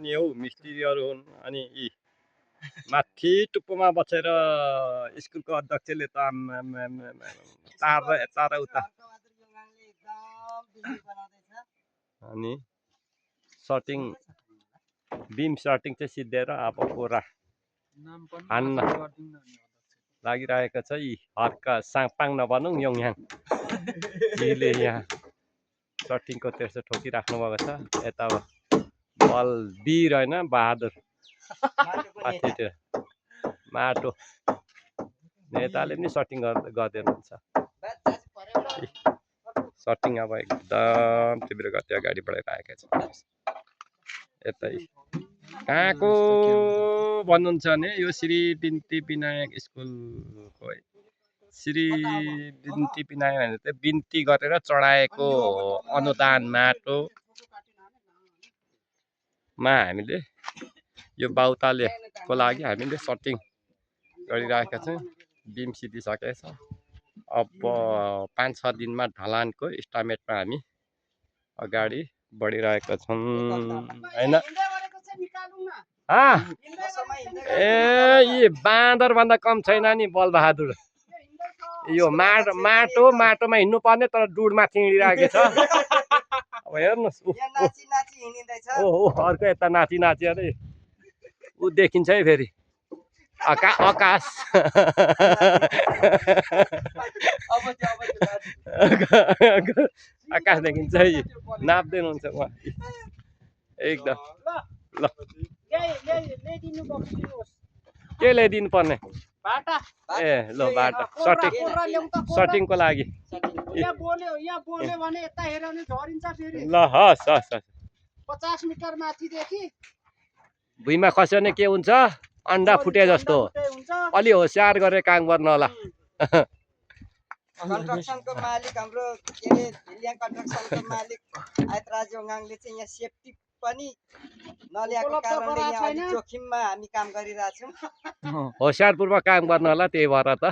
नि हौ मिस्त्रीहरू हुन् अनि यी माथि टुप्पोमा बसेर स्कुलको अध्यक्षले त तार र यता र उता अनि सर्टिङ बिम सर्टिङ चाहिँ सिद्धिएर अब कोरा हान्न लागिरहेको छ। यी हर्का साङपाङ नभनौँ योङयाङ यीले यहाँ सर्टिङको तेर्सो ठोकिराख्नु भएको छ। यता बल वीर होइन बहादुर माथितिर माटो नेताले पनि सर्टिङ गर्दैन हुन्छ। सर्टिङ अब एकदम तीव्र गति अगाडि बढाइरहेको छ। यतै कहाँको भन्नुहुन्छ भने यो श्री बिन्ती विनायक स्कुलको श्री बिन्ती विनायक भने चाहिँ बिन्ती गरेर चढाएको अनुदान माटोमा हामीले यो बाउतालेको लागि हामीले सर्टिङ गरिरहेका छौँ। बिम सिधिसकेको छ। अब 5-6 दिनमा ढलानको इस्टामेटमा हामी अगाडि बढिरहेका छौँ हैन। ए यी बाँदरभन्दा कम छैन नि बलबहादुर। यो माटोमा हिँड्नु पर्ने तर डुडमाथि हिँडिरहेको छ। अब हेर्नुहोस् ओहो अर्को यता नाची अरे ऊ देखिन्छ है फेरि आकाश आकाश देखिन्छ है। नाप्दै हुन्छ उहाँ एकदम। ल के ल्याइदिनु पर्ने ए ल बाटा सर्टिङको लागि ल हस् 50 मिटर माथिदेखि भुइँमा खस्यो भने के हुन्छ अन्डा फुटे जस्तो अलि होसियार गरेर काम गर्नु होला। कन्स्ट्रक्सनको मालिक हाम्रो के अरे भिलिया कन्स्ट्रक्सनको मालिक आयतराज योङाङले चाहिँ यहाँ सेफ्टी पनि नल्याएको कारणले यहाँ अलि जोखिममा हामी काम गरिरहेछौँ। होसियारपूर्वक काम गर्नु होला त्यही भएर त